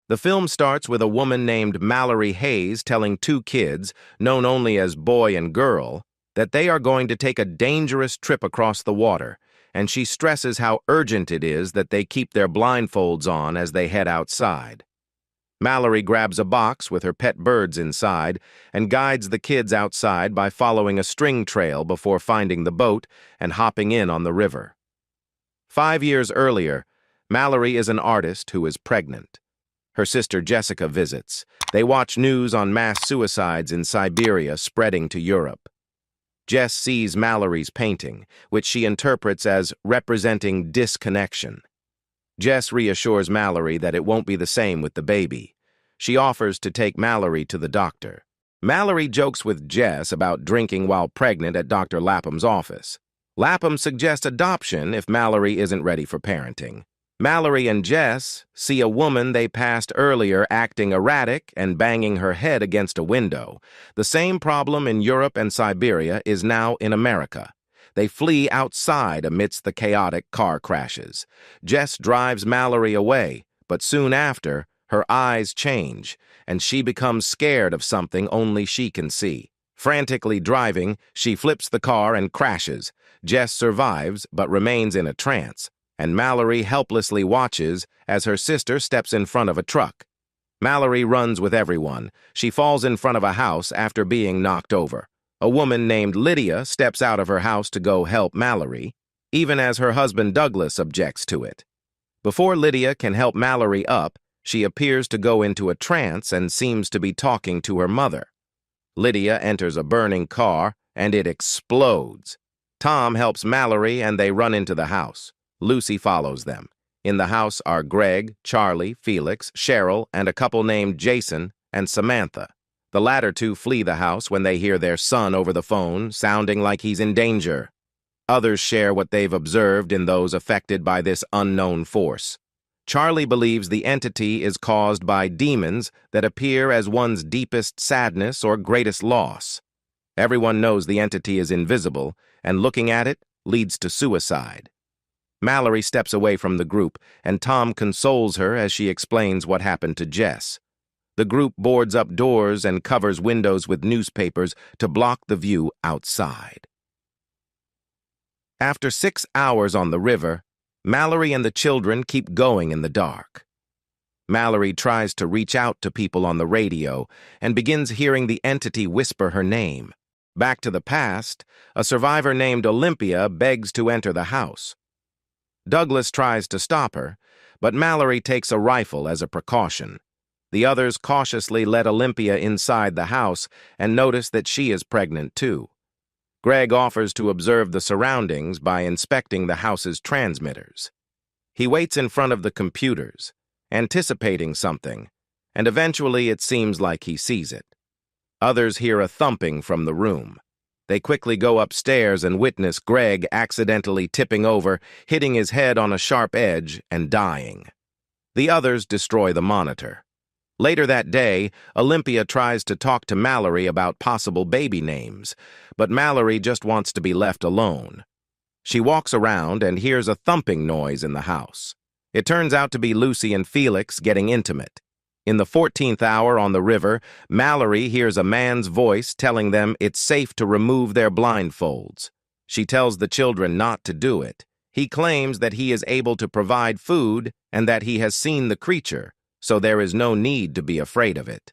The film starts with a woman named Mallory Hayes telling two kids, known only as boy and girl, that they are going to take a dangerous trip across the water, and she stresses how urgent it is that they keep their blindfolds on as they head outside. Mallory grabs a box with her pet birds inside and guides the kids outside by following a string trail before finding the boat and hopping in on the river. 5 years earlier, Mallory is an artist who is pregnant. Her sister Jessica visits. They watch news on mass suicides in Siberia spreading to Europe. Jess sees Mallory's painting, which she interprets as representing disconnection. Jess reassures Mallory that it won't be the same with the baby. She offers to take Mallory to the doctor. Mallory jokes with Jess about drinking while pregnant at Dr. Lapham's office. Lapham suggests adoption if Mallory isn't ready for parenting. Mallory and Jess see a woman they passed earlier acting erratic and banging her head against a window. The same problem in Europe and Siberia is now in America. They flee outside amidst the chaotic car crashes. Jess drives Mallory away, but soon after, her eyes change, and she becomes scared of something only she can see. Frantically driving, she flips the car and crashes. Jess survives, but remains in a trance, and Mallory helplessly watches as her sister steps in front of a truck. Mallory runs with everyone. She falls in front of a house after being knocked over. A woman named Lydia steps out of her house to go help Mallory, even as her husband Douglas objects to it. Before Lydia can help Mallory up, she appears to go into a trance and seems to be talking to her mother. Lydia enters a burning car, and it explodes. Tom helps Mallory, and they run into the house. Lucy follows them. In the house are Greg, Charlie, Felix, Cheryl, and a couple named Jason and Samantha. The latter two flee the house when they hear their son over the phone, sounding like he's in danger. Others share what they've observed in those affected by this unknown force. Charlie believes the entity is caused by demons that appear as one's deepest sadness or greatest loss. Everyone knows the entity is invisible, and looking at it leads to suicide. Mallory steps away from the group, and Tom consoles her as she explains what happened to Jess. The group boards up doors and covers windows with newspapers to block the view outside. After 6 hours on the river, Mallory and the children keep going in the dark. Mallory tries to reach out to people on the radio and begins hearing the entity whisper her name. Back to the past, a survivor named Olympia begs to enter the house. Douglas tries to stop her, but Mallory takes a rifle as a precaution. The others cautiously let Olympia inside the house and notice that she is pregnant too. Greg offers to observe the surroundings by inspecting the house's transmitters. He waits in front of the computers, anticipating something, and eventually it seems like he sees it. Others hear a thumping from the room. They quickly go upstairs and witness Greg accidentally tipping over, hitting his head on a sharp edge, and dying. The others destroy the monitor. Later that day, Olympia tries to talk to Mallory about possible baby names, but Mallory just wants to be left alone. She walks around and hears a thumping noise in the house. It turns out to be Lucy and Felix getting intimate. In the 14th hour on the river, Mallory hears a man's voice telling them it's safe to remove their blindfolds. She tells the children not to do it. He claims that he is able to provide food and that he has seen the creature, so there is no need to be afraid of it.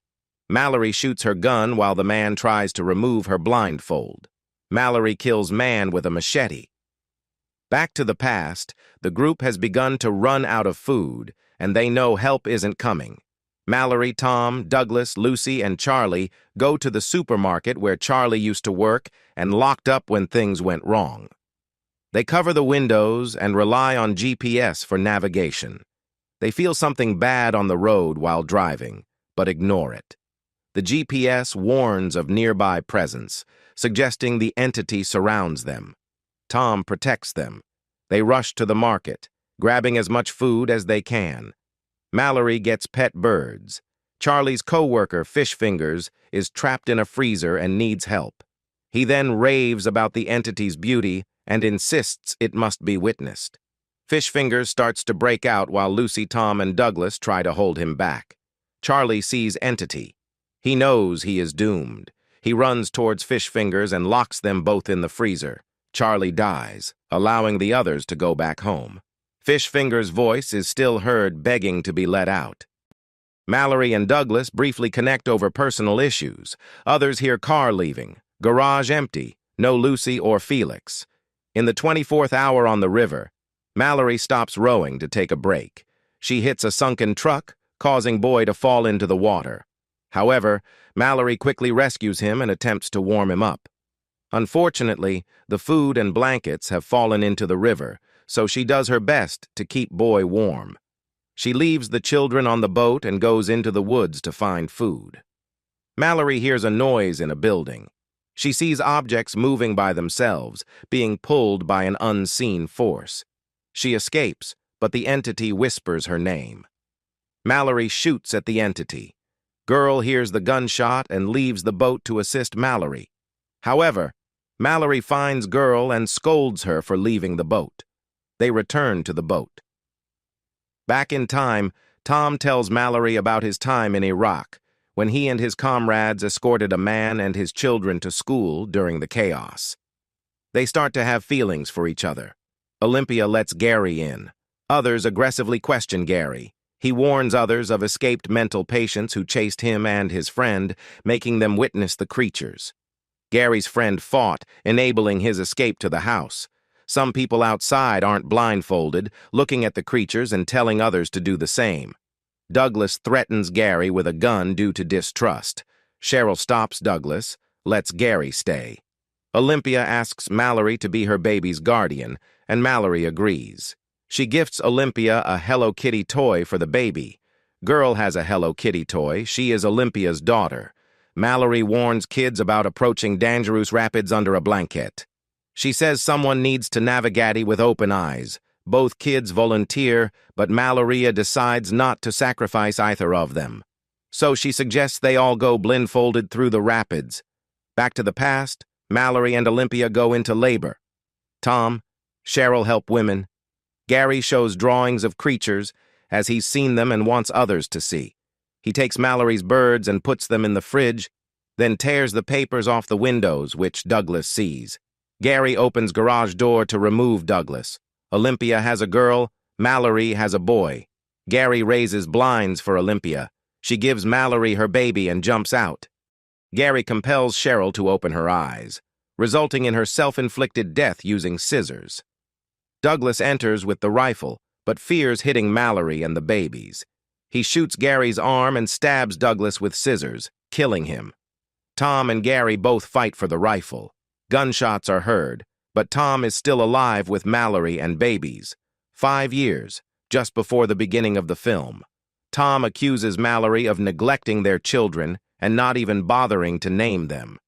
Mallory shoots her gun while the man tries to remove her blindfold. Mallory kills man with a machete. Back to the past, the group has begun to run out of food, and they know help isn't coming. Mallory, Tom, Douglas, Lucy, and Charlie go to the supermarket where Charlie used to work and locked up when things went wrong. They cover the windows and rely on GPS for navigation. They feel something bad on the road while driving, but ignore it. The GPS warns of nearby presence, suggesting the entity surrounds them. Tom protects them. They rush to the market, grabbing as much food as they can. Mallory gets pet birds. Charlie's co-worker, Fish Fingers, is trapped in a freezer and needs help. He then raves about the entity's beauty and insists it must be witnessed. Fish Fingers starts to break out while Lucy, Tom, and Douglas try to hold him back. Charlie sees Entity. He knows he is doomed. He runs towards Fish Fingers and locks them both in the freezer. Charlie dies, allowing the others to go back home. Fish Fingers' voice is still heard begging to be let out. Mallory and Douglas briefly connect over personal issues. Others hear car leaving, garage empty, no Lucy or Felix. In the 24th hour on the river, Mallory stops rowing to take a break. She hits a sunken truck, causing Boy to fall into the water. However, Mallory quickly rescues him and attempts to warm him up. Unfortunately, the food and blankets have fallen into the river, so she does her best to keep Boy warm. She leaves the children on the boat and goes into the woods to find food. Mallory hears a noise in a building. She sees objects moving by themselves, being pulled by an unseen force. She escapes, but the entity whispers her name. Mallory shoots at the entity. Girl hears the gunshot and leaves the boat to assist Mallory. However, Mallory finds Girl and scolds her for leaving the boat. They return to the boat. Back in time, Tom tells Mallory about his time in Iraq, when he and his comrades escorted a man and his children to school during the chaos. They start to have feelings for each other. Olympia lets Gary in. Others aggressively question Gary. He warns others of escaped mental patients who chased him and his friend, making them witness the creatures. Gary's friend fought, enabling his escape to the house. Some people outside aren't blindfolded, looking at the creatures and telling others to do the same. Douglas threatens Gary with a gun due to distrust. Cheryl stops Douglas, lets Gary stay. Olympia asks Mallory to be her baby's guardian, and Mallory agrees. She gifts Olympia a Hello Kitty toy for the baby. Girl has a Hello Kitty toy. She is Olympia's daughter. Mallory warns kids about approaching dangerous rapids under a blanket. She says someone needs to navigate with open eyes. Both kids volunteer, but Mallory decides not to sacrifice either of them. So she suggests they all go blindfolded through the rapids. Back to the past, Mallory and Olympia go into labor. Tom, Cheryl help women. Gary shows drawings of creatures as he's seen them and wants others to see. He takes Mallory's birds and puts them in the fridge, then tears the papers off the windows, which Douglas sees. Gary opens garage door to remove Douglas. Olympia has a girl, Mallory has a boy. Gary raises blinds for Olympia. She gives Mallory her baby and jumps out. Gary compels Cheryl to open her eyes, resulting in her self-inflicted death using scissors. Douglas enters with the rifle, but fears hitting Mallory and the babies. He shoots Gary's arm and stabs Douglas with scissors, killing him. Tom and Gary both fight for the rifle. Gunshots are heard, but Tom is still alive with Mallory and babies. 5 years, just before the beginning of the film. Tom accuses Mallory of neglecting their children and not even bothering to name them.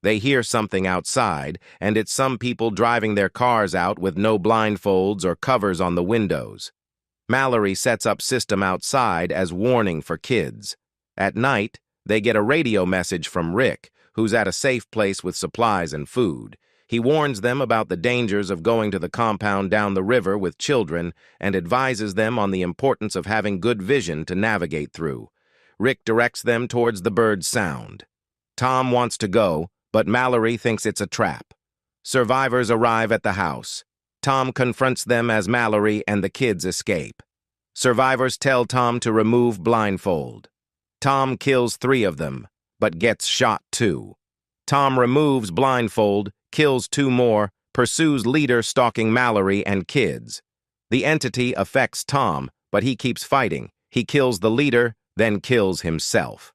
They hear something outside, and it's some people driving their cars out with no blindfolds or covers on the windows. Mallory sets up system outside as warning for kids. At night, they get a radio message from Rick, who's at a safe place with supplies and food. He warns them about the dangers of going to the compound down the river with children and advises them on the importance of having good vision to navigate through. Rick directs them towards the bird's sound. Tom wants to go, but Mallory thinks it's a trap. Survivors arrive at the house. Tom confronts them as Mallory and the kids escape. Survivors tell Tom to remove blindfold. Tom kills 3 of them, but gets shot too. Tom removes blindfold, kills 2 more, pursues leader stalking Mallory and kids. The entity affects Tom, but he keeps fighting. He kills the leader, then kills himself.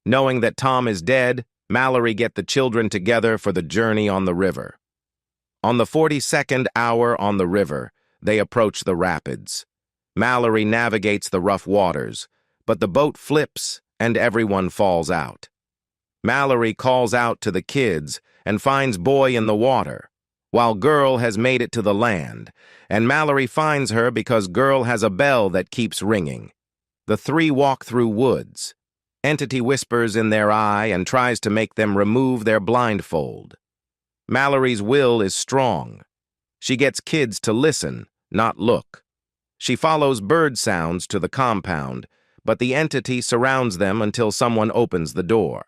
Knowing that Tom is dead, Mallory get the children together for the journey on the river. On the 42nd hour on the river, they approach the rapids. Mallory navigates the rough waters, but the boat flips and everyone falls out. Mallory calls out to the kids and finds Boy in the water, while Girl has made it to the land, and Mallory finds her because Girl has a bell that keeps ringing. The 3 walk through woods. Entity whispers in their eye and tries to make them remove their blindfold. Mallory's will is strong. She gets kids to listen, not look. She follows bird sounds to the compound, but the entity surrounds them until someone opens the door.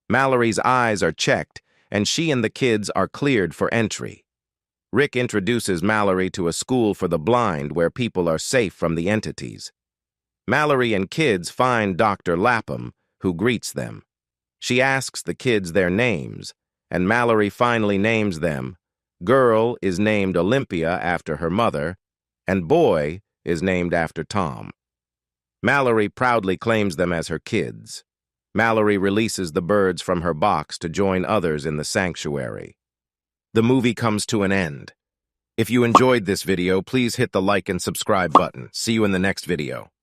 Mallory's eyes are checked, and she and the kids are cleared for entry. Rick introduces Mallory to a school for the blind where people are safe from the entities. Mallory and kids find Dr. Lapham, who greets them. She asks the kids their names, and Mallory finally names them. Girl is named Olympia after her mother, and boy is named after Tom. Mallory proudly claims them as her kids. Mallory releases the birds from her box to join others in the sanctuary. The movie comes to an end. If you enjoyed this video, please hit the like and subscribe button. See you in the next video.